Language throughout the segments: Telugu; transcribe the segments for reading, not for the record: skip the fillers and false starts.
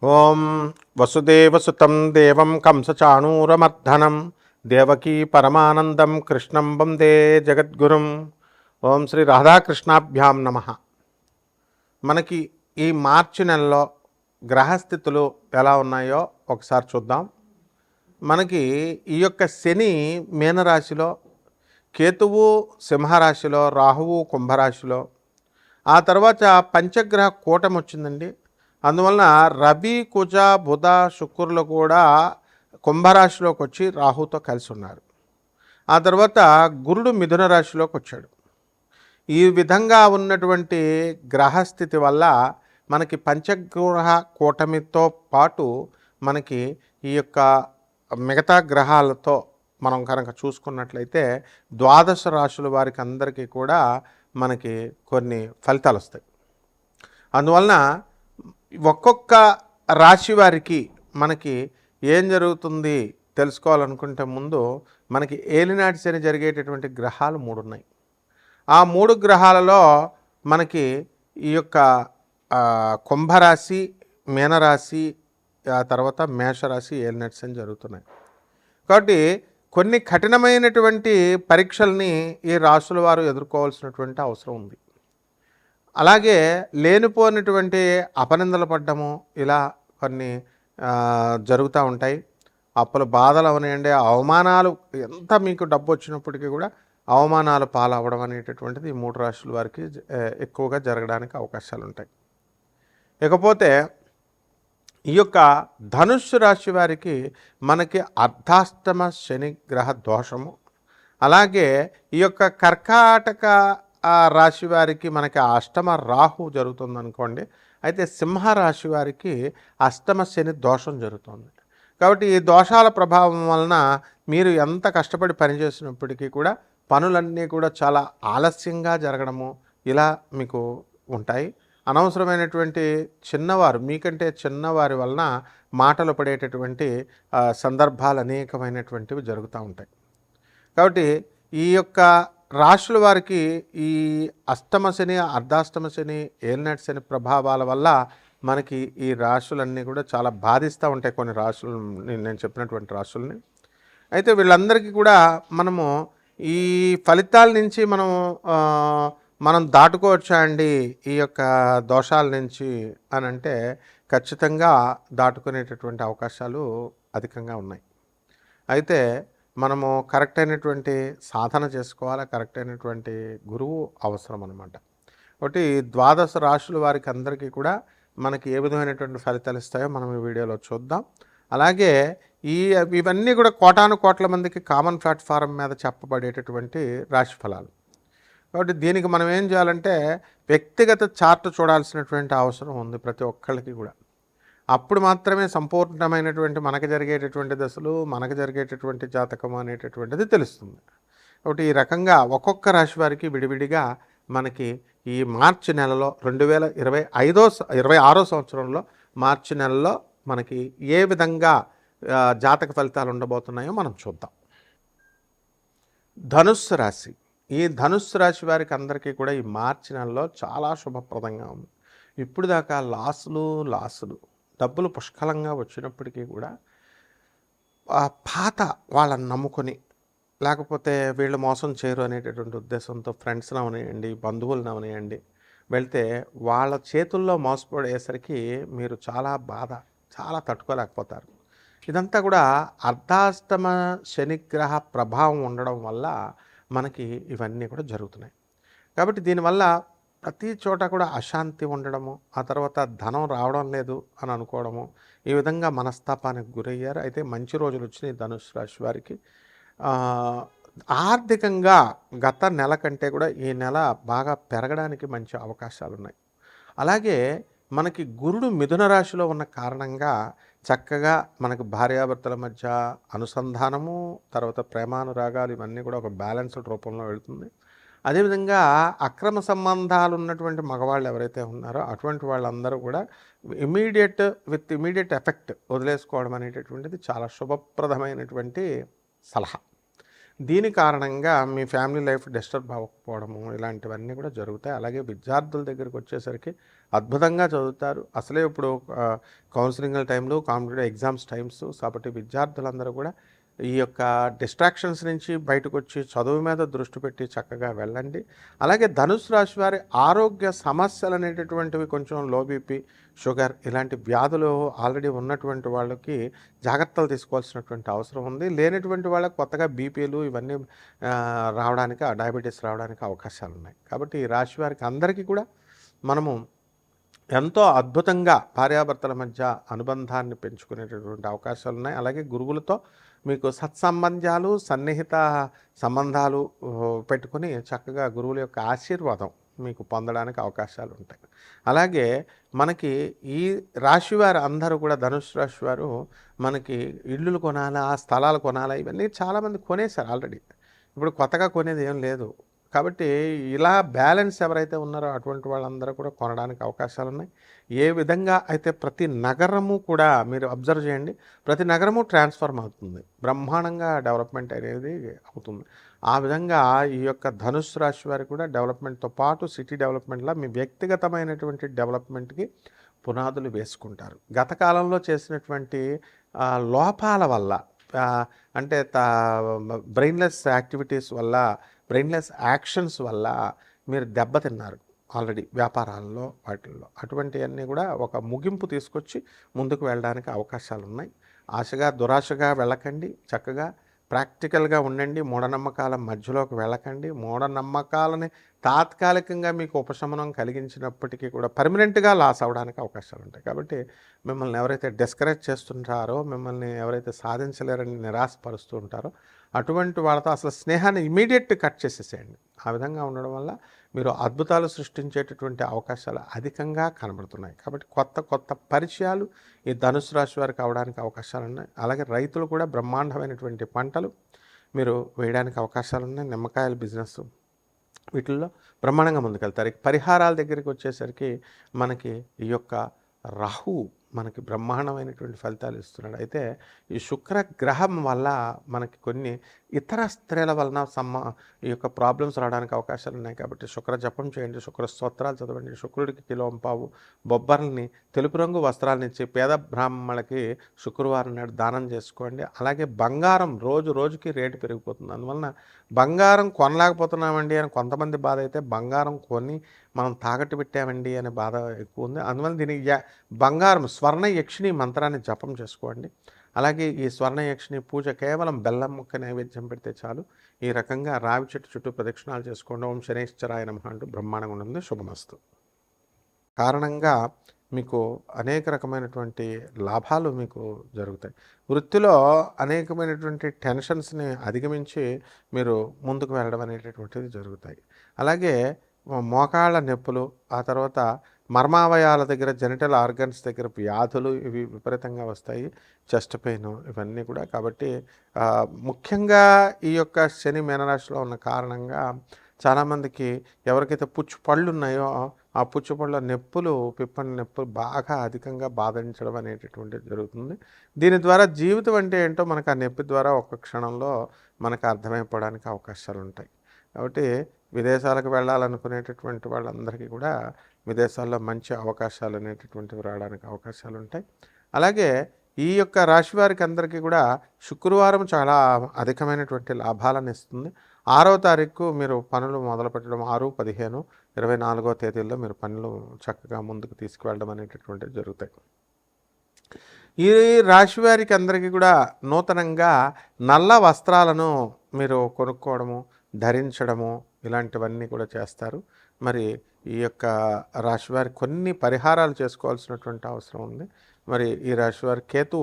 ఓం వసుదేవసుతం దేవం కంసచాణూరమర్ధనం దేవకీ పరమానందం కృష్ణం వందే జగద్గురుం. ఓం శ్రీ రాధాకృష్ణాభ్యాం నమ. మనకి ఈ మార్చి నెలలో గ్రహస్థితులు ఎలా ఉన్నాయో ఒకసారి చూద్దాం. మనకి ఈ యొక్క శని మీనరాశిలో, కేతువు సింహరాశిలో, రాహువు కుంభరాశిలో, ఆ తర్వాత పంచగ్రహ కూటమి వచ్చిందండి. అందువలన రవి, కుజ, బుధ, శుక్రులు కూడా కుంభరాశిలోకి వచ్చి రాహుతో కలిసి ఉన్నారు. ఆ తర్వాత గురుడు మిథున రాశిలోకి వచ్చాడు. ఈ విధంగా ఉన్నటువంటి గ్రహస్థితి వల్ల మనకి పంచగ్రహ కూటమితో పాటు మనకి ఈ యొక్క మిగతా గ్రహాలతో మనం కనుక చూసుకున్నట్లయితే ద్వాదశ రాశుల వారికి అందరికీ కూడా మనకి కొన్ని ఫలితాలు వస్తాయి. అందువలన ఒక్కొక్క రాశి వారికి మనకి ఏం జరుగుతుంది తెలుసుకోవాలనుకుంటే ముందు మనకి ఏలినాటి శని జరిగేటటువంటి గ్రహాలు 3 ఉన్నాయి. ఆ 3 గ్రహాలలో మనకి ఈ యొక్క కుంభరాశి, మీనరాశి, ఆ తర్వాత మేషరాశి ఏలినాటి శని జరుగుతున్నాయి. కాబట్టి కొన్ని కఠినమైనటువంటి పరీక్షల్ని ఈ రాశుల వారు ఎదుర్కోవాల్సినటువంటి అవసరం ఉంది. అలాగే లేనిపోయినటువంటి అపనిందలు పడ్డము ఇలా కొన్ని జరుగుతూ ఉంటాయి. అప్పుల బాధలు అవనివ్వండి, అవమానాలు, ఎంత మీకు డబ్బు వచ్చినప్పటికీ కూడా అవమానాలు పాలవడం అనేటటువంటిది ఈ 3 రాశుల వారికి ఎక్కువగా జరగడానికి అవకాశాలు ఉంటాయి. ఇకపోతే ఈ యొక్క ధనుస్సు రాశి వారికి మనకి అర్ధాష్టమ శని గ్రహ దోషము, అలాగే ఈ యొక్క కర్కాటక రాశి వారికి మనకి అష్టమ రాహు జరుగుతుంది అనుకోండి. అయితే సింహరాశి వారికి అష్టమ శని దోషం జరుగుతుంది. కాబట్టి ఈ దోషాల ప్రభావం వలన మీరు ఎంత కష్టపడి పనిచేసినప్పటికీ కూడా పనులన్నీ కూడా చాలా ఆలస్యంగా జరగడము ఇలా మీకు ఉంటాయి. అనవసరమైనటువంటి చిన్నవారు, మీకంటే చిన్నవారి వలన మాటలు పడేటటువంటి సందర్భాలు అనేకమైనటువంటివి జరుగుతూ ఉంటాయి. కాబట్టి ఈ యొక్క రాశుల వారికి ఈ అష్టమ శని, అర్ధాష్టమ శని, ఏలినాటి శని ప్రభావాల వల్ల మనకి ఈ రాశులన్నీ కూడా చాలా బాధిస్తూ ఉంటాయి. కొన్ని రాశులు నేను చెప్పినటువంటి రాశుల్ని. అయితే వీళ్ళందరికీ కూడా మనము ఈ ఫలితాల నుంచి మనం దాటుకోవచ్చా అండి ఈ యొక్క దోషాల నుంచి అని అంటే ఖచ్చితంగా దాటుకునేటటువంటి అవకాశాలు అధికంగా ఉన్నాయి. అయితే మనము కరెక్ట్ అయినటువంటి సాధన చేసుకోవాలి, కరెక్ట్ అయినటువంటి గురువు అవసరం అనమాట. ఒకటి ద్వాదశ రాశుల వారికి అందరికీ కూడా మనకి ఏ విధమైనటువంటి ఫలితాలు ఇస్తాయో మనం ఈ వీడియోలో చూద్దాం. అలాగే ఇవన్నీ కూడా కోటాను కోట్ల మందికి కామన్ ప్లాట్ఫారం మీద చెప్పబడేటటువంటి రాశి ఫలాలు. కాబట్టి దీనికి మనం ఏం చేయాలంటే వ్యక్తిగత చార్ట్ చూడాల్సినటువంటి అవసరం ఉంది ప్రతి ఒక్కళ్ళకి కూడా. అప్పుడు మాత్రమే సంపూర్ణమైనటువంటి మనకు జరిగేటటువంటి దశలు, మనకు జరిగేటటువంటి జాతకం అనేటటువంటిది తెలుస్తుంది. కాబట్టి ఈ రకంగా ఒక్కొక్క రాశి వారికి విడివిడిగా మనకి ఈ మార్చి నెలలో 2026 సంవత్సరంలో మార్చి నెలలో మనకి ఏ విధంగా జాతక ఫలితాలు ఉండబోతున్నాయో మనం చూద్దాం. ధనుస్సు రాశి. ఈ ధనుస్సు రాశి వారికి అందరికీ కూడా ఈ మార్చి నెలలో చాలా శుభప్రదంగా ఉంది. ఇప్పుడు దాకా లాసులు డబ్బులు పుష్కలంగా వచ్చినప్పటికీ కూడా పాత వాళ్ళని నమ్ముకొని, లేకపోతే వీళ్ళు మోసం చేయరు అనేటటువంటి ఉద్దేశంతో ఫ్రెండ్స్ని అవనివ్వండి, బంధువులను అవనివ్వండి వెళ్తే వాళ్ళ చేతుల్లో మోసపడేసరికి మీరు చాలా తట్టుకోలేకపోతారు. ఇదంతా కూడా అర్ధాష్టమ శనిగ్రహ ప్రభావం ఉండడం వల్ల మనకి ఇవన్నీ కూడా జరుగుతున్నాయి. కాబట్టి దీనివల్ల ప్రతి చోట కూడా అశాంతి ఉండడము, ఆ తర్వాత ధనం రావడం లేదు అని అనుకోవడము, ఈ విధంగా మనస్తాపానికి గురయ్యారు. అయితే మంచి రోజులు వచ్చినాయి ధనుసు రాశి వారికి. ఆర్థికంగా గత నెల కంటే కూడా ఈ నెల బాగా పెరగడానికి మంచి అవకాశాలు ఉన్నాయి. అలాగే మనకి గురుడు మిథున రాశిలో ఉన్న కారణంగా చక్కగా మనకు భార్యాభర్తల మధ్య అనుసంధానము, తర్వాత ప్రేమానురాగాలు ఇవన్నీ కూడా ఒక బ్యాలెన్స్డ్ రూపంలో వెళుతుంది. అదేవిధంగా అక్రమ సంబంధాలు ఉన్నటువంటి మగవాళ్ళు ఎవరైతే ఉన్నారో అటువంటి వాళ్ళందరూ కూడా ఇమీడియట్ ఎఫెక్ట్ వదిలేసుకోవడం అనేటటువంటిది చాలా శుభప్రదమైనటువంటి సలహా. దీని కారణంగా మీ ఫ్యామిలీ లైఫ్ డిస్టర్బ్ అవ్వకపోవడము ఇలాంటివన్నీ కూడా జరుగుతాయి. అలాగే విద్యార్థుల దగ్గరికి వచ్చేసరికి అద్భుతంగా చదువుతారు. అసలే ఇప్పుడు కౌన్సిలింగ్ల టైంలో, కాంపిటేటివ్ ఎగ్జామ్స్ టైమ్స్. కాబట్టి విద్యార్థులందరూ కూడా ఈ యొక్క డిస్ట్రాక్షన్స్ నుంచి బయటకొచ్చి చదువు మీద దృష్టి పెట్టి చక్కగా వెళ్ళండి. అలాగే ధనుసు రాశి వారి ఆరోగ్య సమస్యలు అనేటటువంటివి కొంచెం లో బీపీ, షుగర్ ఇలాంటి వ్యాధులు ఆల్రెడీ ఉన్నటువంటి వాళ్ళకి జాగ్రత్తలు తీసుకోవాల్సినటువంటి అవసరం ఉంది. లేనటువంటి వాళ్ళకి కొత్తగా బీపీలు ఇవన్నీ రావడానికి, డయాబెటీస్ రావడానికి అవకాశాలు ఉన్నాయి. కాబట్టి ఈ రాశి వారికి అందరికీ కూడా మనము ఎంతో అద్భుతంగా భార్యాభర్తల మధ్య అనుబంధాన్ని పెంచుకునేటటువంటి అవకాశాలు ఉన్నాయి. అలాగే గురువులతో మీకు సత్సంబంధాలు, సన్నిహిత సంబంధాలు పెట్టుకొని చక్కగా గురువుల యొక్క ఆశీర్వాదం మీకు పొందడానికి అవకాశాలు ఉంటాయి. అలాగే మనకి ఈ రాశివారు అందరూ కూడా, ధనుసు రాశి వారు మనకి ఇళ్ళు కొనాలా, స్థలాలు కొనాలా, ఇవన్నీ చాలామంది కొనేశారు ఆల్రెడీ. ఇప్పుడు కొత్తగా కొనేది ఏం లేదు. కాబట్టి ఇలా బ్యాలెన్స్ ఎవరైతే ఉన్నారో అటువంటి వాళ్ళందరూ కూడా కొనడానికి అవకాశాలు ఉన్నాయి. ఏ విధంగా అయితే ప్రతి నగరము కూడా మీరు అబ్జర్వ్ చేయండి, ప్రతి నగరము ట్రాన్స్ఫార్మ్ అవుతుంది, బ్రహ్మాండంగా డెవలప్మెంట్ అనేది అవుతుంది. ఆ విధంగా ఈ యొక్క ధనుసు రాశి వారికి కూడా డెవలప్మెంట్తో పాటు సిటీ డెవలప్మెంట్లో మీ వ్యక్తిగతమైనటువంటి డెవలప్మెంట్కి పునాదులు వేసుకుంటారు. గత కాలంలో చేసినటువంటి లోపాల వల్ల, అంటే బ్రెయిన్లెస్ యాక్టివిటీస్ వల్ల, బ్రెయిన్లెస్ యాక్షన్స్ వల్ల మీరు దెబ్బతిన్నారు ఆల్రెడీ వ్యాపారాల్లో, వాటిల్లో. అటువంటివన్నీ కూడా ఒక ముగింపు తీసుకొచ్చి ముందుకు వెళ్ళడానికి అవకాశాలు ఉన్నాయి. ఆశగా దురాశగా వెళ్ళకండి, చక్కగా ప్రాక్టికల్గా ఉండండి. మూఢనమ్మకాల మధ్యలోకి వెళ్ళకండి. మూఢనమ్మకాలని తాత్కాలికంగా మీకు ఉపశమనం కలిగించినప్పటికీ కూడా పర్మనెంట్గా లాస్ అవ్వడానికి అవకాశాలు ఉంటాయి. కాబట్టి మిమ్మల్ని ఎవరైతే డిస్కరేజ్ చేస్తుంటారో, మిమ్మల్ని ఎవరైతే సాధించలేరని నిరాశపరుస్తూ ఉంటారో అటువంటి వాళ్ళతో అసలు స్నేహాన్ని ఇమీడియట్ కట్ చేసేసేయండి. ఆ విధంగా ఉండడం వల్ల మీరు అద్భుతాలు సృష్టించేటటువంటి అవకాశాలు అధికంగా కనబడుతున్నాయి. కాబట్టి కొత్త కొత్త పరిచయాలు ఈ ధనుసు రాశి వారికి అవడానికి అవకాశాలు ఉన్నాయి. అలాగే రైతులు కూడా బ్రహ్మాండమైనటువంటి పంటలు మీరు వేయడానికి అవకాశాలు ఉన్నాయి. నిమ్మకాయల బిజినెస్ వీటిల్లో బ్రహ్మాండంగా ముందుకెళ్తారు. పరిహారాల దగ్గరికి వచ్చేసరికి మనకి ఈ యొక్క రాహు మనకి బ్రహ్మాండమైనటువంటి ఫలితాలు ఇస్తున్నాడు. అయితే ఈ శుక్ర గ్రహం వల్ల మనకి కొన్ని ఇతర స్త్రీల వలన ఈ యొక్క ప్రాబ్లమ్స్ రావడానికి అవకాశాలు ఉన్నాయి. కాబట్టి శుక్ర జపం చేయండి, శుక్ర స్తోత్రాలు చదవండి, శుక్రుడికి కిలోంపావు బొబ్బర్లని, తెలుపు రంగు వస్త్రాలను ఇచ్చి పేద బ్రాహ్మణులకి శుక్రవారం నాడు దానం చేసుకోండి. అలాగే బంగారం రోజు రోజుకి రేటు పెరిగిపోతుంది. అందువలన బంగారం కొనలేకపోతున్నామండి అని కొంతమంది బాధ అయితే, బంగారం కొని మనం తాకట్టు పెట్టామండి అనే బాధ ఎక్కువ ఉంది. అందువల్ల దీనికి బంగారం స్వర్ణ యక్షిణి మంత్రాన్ని జపం చేసుకోండి. అలాగే ఈ స్వర్ణ యక్షిణి పూజ కేవలం బెల్లం ముక్క నైవేద్యం పెడితే చాలు. ఈ రకంగా రావి చెట్టు చుట్టూ ప్రదక్షిణాలు చేసుకోండి. ఓం శనేశ్వరాయ నమః అంటూ బ్రహ్మాండంగా ఉంటుంది. శుభమస్తు. కారణంగా మీకు అనేక రకమైనటువంటి లాభాలు మీకు జరుగుతాయి. వృత్తిలో అనేకమైనటువంటి టెన్షన్స్ని అధిగమించి మీరు ముందుకు వెళ్ళడం అనేటటువంటిది జరుగుతాయి. అలాగే మోకాళ్ళ నొప్పులు, ఆ తర్వాత మర్మావయాల దగ్గర, జెనిటల్ ఆర్గన్స్ దగ్గర వ్యాధులు ఇవి విపరీతంగా వస్తాయి. చెస్ట్ పెయిన్ ఇవన్నీ కూడా. కాబట్టి ముఖ్యంగా ఈ యొక్క శని మీనరాశిలో ఉన్న కారణంగా చాలామందికి ఎవరికైతే పుచ్చు పళ్ళు ఉన్నాయో ఆ పుచ్చుపళ్ళ నొప్పులు, పిప్పని నొప్పులు బాగా అధికంగా బాధించడం అనేటటువంటిది జరుగుతుంది. దీని ద్వారా జీవితం అంటే ఏంటో మనకు ఆ నొప్పి ద్వారా ఒక క్షణంలో మనకు అర్థమైపోవడానికి అవకాశాలు ఉంటాయి. కాబట్టి విదేశాలకు వెళ్ళాలనుకునేటటువంటి వాళ్ళందరికీ కూడా విదేశాల్లో మంచి అవకాశాలు అనేటటువంటివి రావడానికి అవకాశాలు ఉంటాయి. అలాగే ఈ యొక్క రాశి వారికి అందరికీ కూడా శుక్రవారం చాలా అధికమైనటువంటి లాభాలను ఇస్తుంది. 6వ తారీఖు మీరు పనులు మొదలు పెట్టడం, 6, 15, 24వ తేదీల్లో మీరు పనులు చక్కగా ముందుకు తీసుకువెళ్ళడం అనేటటువంటివి జరుగుతాయి. ఈ రాశి వారికి అందరికీ కూడా నూతనంగా నల్ల వస్త్రాలను మీరు కొనుక్కోవడము, ధరించడము ఇలాంటివన్నీ కూడా చేస్తారు. మరి ఈ యొక్క రాశివారి కొన్ని పరిహారాలు చేసుకోవాల్సినటువంటి అవసరం ఉంది. మరి ఈ రాశివారి కేతు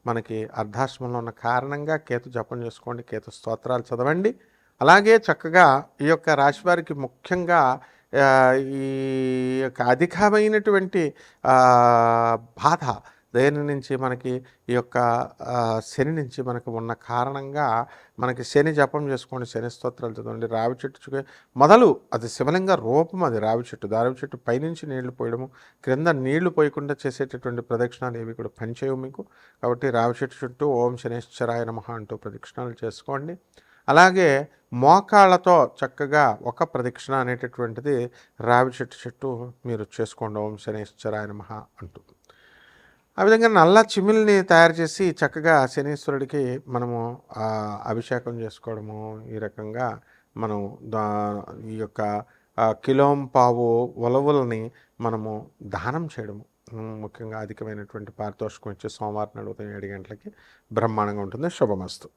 మనకి అర్ధాశ్రమంలో ఉన్న కారణంగా కేతు జపం చేసుకోండి, కేతు స్తోత్రాలు చదవండి. అలాగే చక్కగా ఈ యొక్క రాశివారికి ముఖ్యంగా ఈ యొక్క అధికమైనటువంటి బాధ దేని నుంచి మనకి ఈ యొక్క శని నుంచి మనకు ఉన్న కారణంగా మనకి శని జపం చేసుకోండి, శని స్తోత్రాలు చదవండి. రావి చెట్టు మొదలు అది శివలింగ రూపం, అది రావి చెట్టు. రావి చెట్టు పైనుంచి నీళ్లు పోయడము, క్రింద నీళ్లు పోయకుండా చేసేటటువంటి ప్రదక్షిణాలు ఏవి కూడా పనిచేయవు మీకు. కాబట్టి రావి చెట్టు చుట్టూ ఓం శనేశ్వరాయ నమః అంటూ ప్రదక్షిణాలు చేసుకోండి. అలాగే మోకాళ్ళతో చక్కగా ఒక ప్రదక్షిణ అనేటటువంటిది రావి చెట్టు చుట్టూ మీరు చేసుకోండి, ఓం శనైశ్వరాయ నమః అంటూ. ఆ విధంగా నల్ల చిమిల్ని తయారు చేసి చక్కగా శనీశ్వరుడికి మనము అభిషేకం చేసుకోవడము, ఈ రకంగా మనం దా ఈ యొక్క కిలోంపావు ఉలవల్ని మనము దానం చేయడము, ముఖ్యంగా అధికమైనటువంటి పారితోషికం ఇచ్చే సోమవారం నాడు ఉదయం 7 గంటలకి బ్రహ్మాండంగా ఉంటుంది. శుభమస్తు.